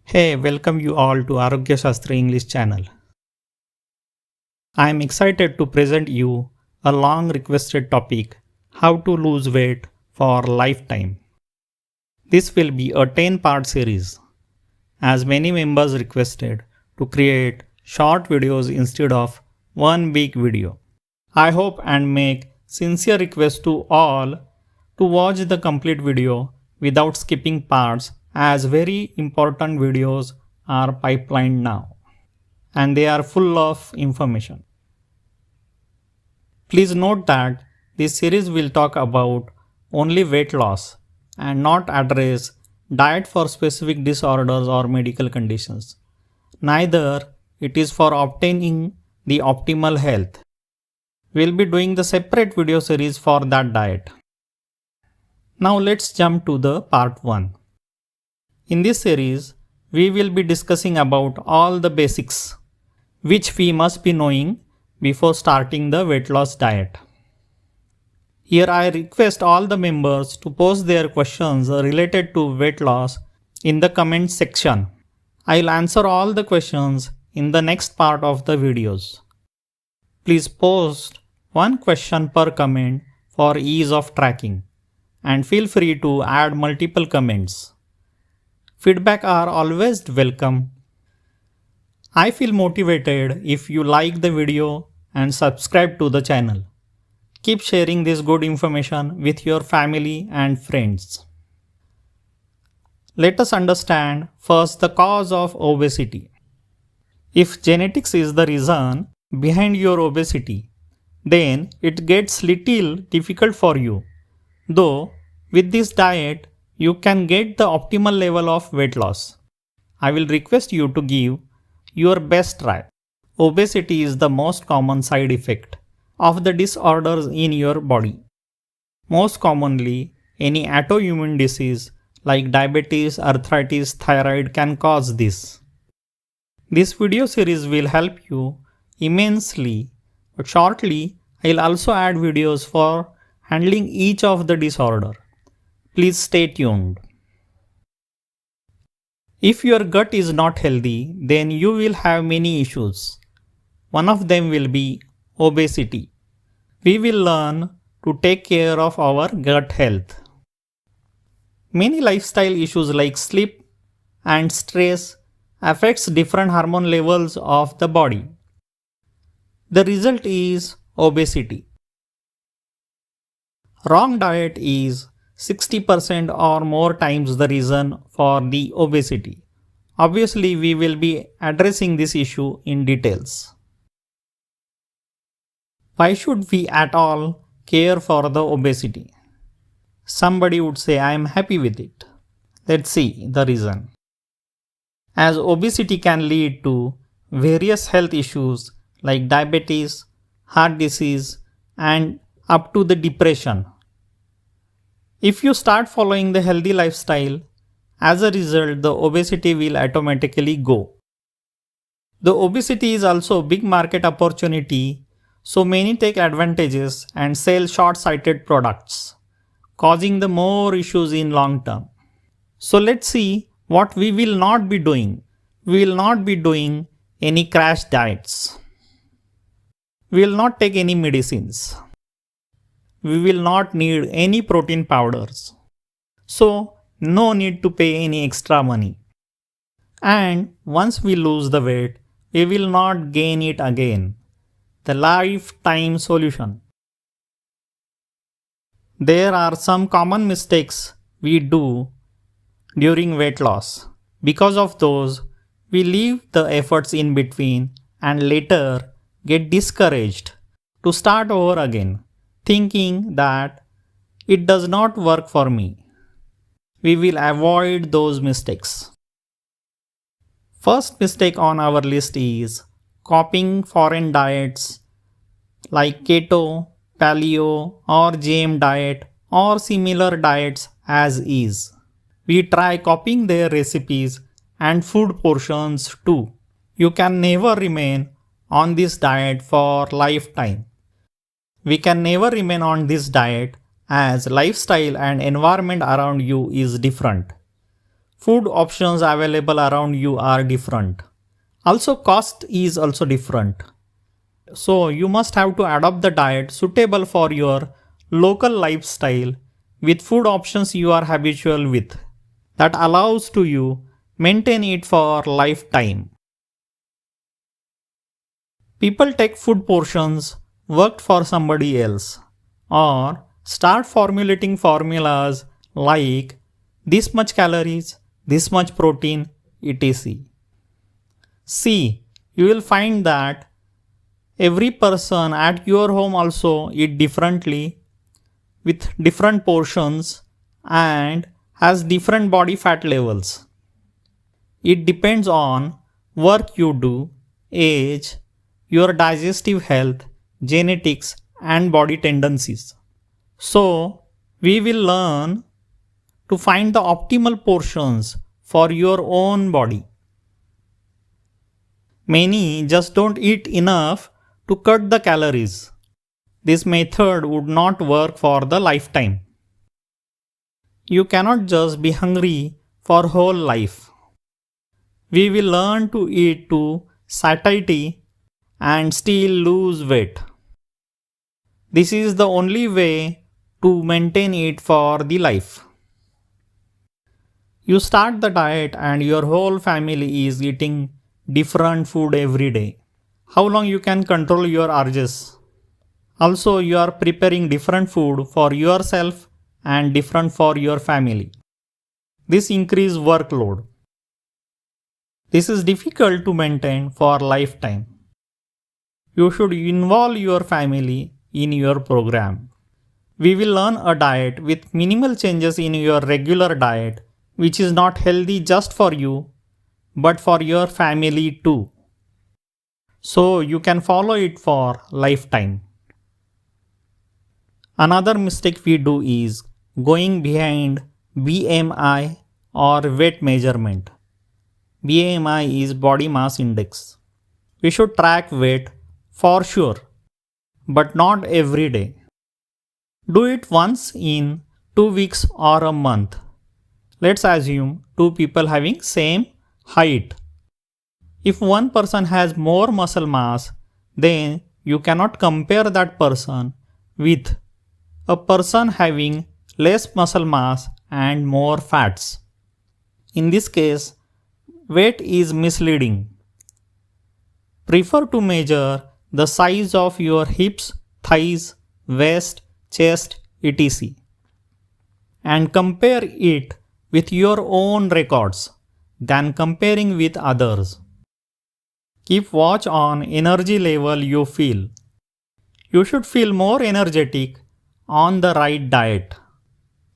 Hey, welcome you all to Arogya Shastra English channel. I am excited to present you a long requested topic, how to lose weight for lifetime. This will be a 10-part series as many members requested to create short videos instead of one big video. I hope and make sincere request to all to watch the complete video without skipping parts as very important videos are pipelined now and they are full of information. Please note that this series will talk about only weight loss and not address diet for specific disorders or medical conditions. Neither it is for obtaining the optimal health. We'll be doing the separate video series for that diet. Now let's jump to the part 1. In this series, we will be discussing about all the basics which we must be knowing before starting the weight loss diet. Here I request all the members to post their questions related to weight loss in the comment section. I'll answer all the questions in the next part of the videos. Please post one question per comment for ease of tracking and feel free to add multiple comments. Feedback are always welcome. I feel motivated if you like the video and subscribe to the channel. Keep sharing this good information with your family and friends. Let us understand first the cause of obesity. If genetics is the reason behind your obesity, then it gets little difficult for you. Though with this diet, you can get the optimal level of weight loss. I will request you to give your best try. Obesity is the most common side effect of the disorders in your body. Most commonly, any autoimmune disease like diabetes, arthritis, thyroid can cause this. This video series will help you immensely, but shortly I'll also add videos for handling each of the disorder. Please stay tuned. If your gut is not healthy, then you will have many issues. One of them will be obesity. We will learn to take care of our gut health. Many lifestyle issues like sleep and stress affects different hormone levels of the body. The result is obesity. Wrong diet is 60% or more times the reason for the obesity. Obviously, we will be addressing this issue in details. Why should we at all care for the obesity? Somebody would say, I am happy with it. Let's see the reason. As obesity can lead to various health issues like diabetes, heart disease, and up to the depression. If you start following the healthy lifestyle, as a result, the obesity will automatically go. The obesity is also a big market opportunity, so many take advantages and sell short-sighted products, causing the more issues in long term. So let's see what we will not be doing. We will not be doing any crash diets. We will not take any medicines. We will not need any protein powders. So no need to pay any extra money. And once we lose the weight, we will not gain it again. The lifetime solution. There are some common mistakes we do during weight loss. Because of those, we leave the efforts in between and later get discouraged to start over again, thinking that it does not work for me. We will avoid those mistakes. First mistake on our list is copying foreign diets like keto, paleo or GM diet or similar diets as is. We try copying their recipes and food portions too. You can never remain on this diet for lifetime. We can never remain on this diet as lifestyle and environment around you is different. Food options available around you are different. Also, cost is also different. So you must have to adopt the diet suitable for your local lifestyle with food options you are habitual with that allows to you maintain it for lifetime. People take food portions worked for somebody else or start formulating formulas like this much calories, this much protein, etc. See, you will find that every person at your home also eat differently with different portions and has different body fat levels. It depends on work you do, age, your digestive health, genetics, and body tendencies. So, we will learn to find the optimal portions for your own body. Many just don't eat enough to cut the calories. This method would not work for the lifetime. You cannot just be hungry for whole life. We will learn to eat to satiety and still lose weight. This is the only way to maintain it for the life. You start the diet and your whole family is eating different food every day. How long you can control your urges? Also, you are preparing different food for yourself and different for your family. This increases workload. This is difficult to maintain for lifetime. You should involve your family in your program. We will learn a diet with minimal changes in your regular diet, which is not healthy just for you, but for your family too. So you can follow it for lifetime. Another mistake we do is going behind BMI or weight measurement. BMI is body mass index. We should track weight for sure, but not every day. Do it once in 2 weeks or a month. Let's assume two people having same height. If one person has more muscle mass, then you cannot compare that person with a person having less muscle mass and more fats. In this case, weight is misleading. Prefer to measure the size of your hips, thighs, waist, chest, etc. and compare it with your own records than comparing with others. Keep watch on energy level you feel. You should feel more energetic on the right diet.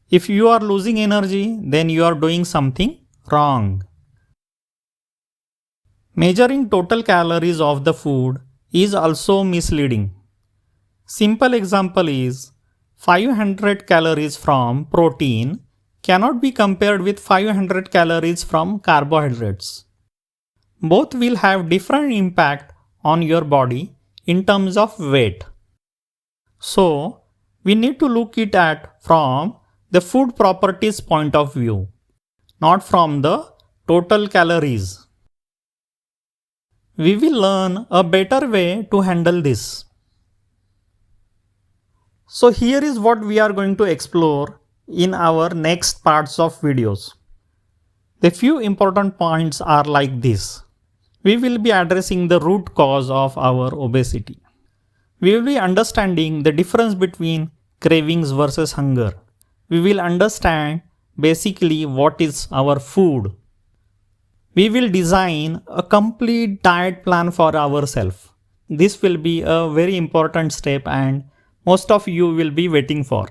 If you are losing energy, then you are doing something wrong. Measuring total calories of the food is also misleading. Simple example is 500 calories from protein cannot be compared with 500 calories from carbohydrates. Both will have different impact on your body in terms of weight. So, we need to look it at from the food properties point of view, not from the total calories. We will learn a better way to handle this. So here is what we are going to explore in our next parts of videos. The few important points are like this. We will be addressing the root cause of our obesity. We will be understanding the difference between cravings versus hunger. We will understand basically what is our food. We will design a complete diet plan for ourselves. This will be a very important step and most of you will be waiting for.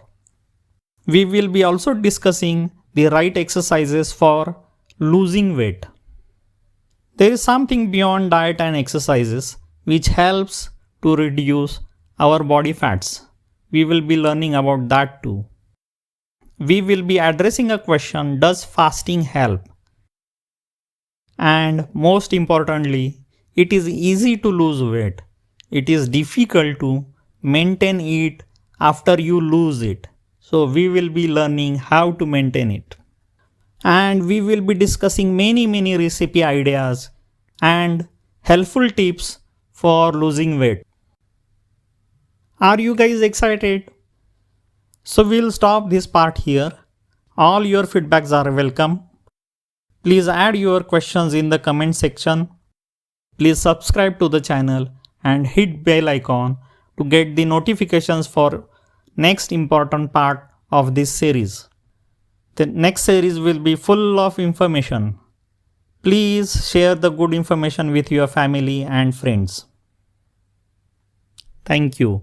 We will be also discussing the right exercises for losing weight. There is something beyond diet and exercises which helps to reduce our body fats. We will be learning about that too. We will be addressing a question, does fasting help? And most importantly, it is easy to lose weight. It is difficult to maintain it after you lose it. So we will be learning how to maintain it. and we will be discussing many recipe ideas and helpful tips for losing weight. Are you guys excited? So we'll stop this part here. All your feedbacks are welcome. Please add your questions in the comment section. Please subscribe to the channel and hit bell icon to get the notifications for next important part of this series. The next series will be full of information. Please share the good information with your family and friends. Thank you.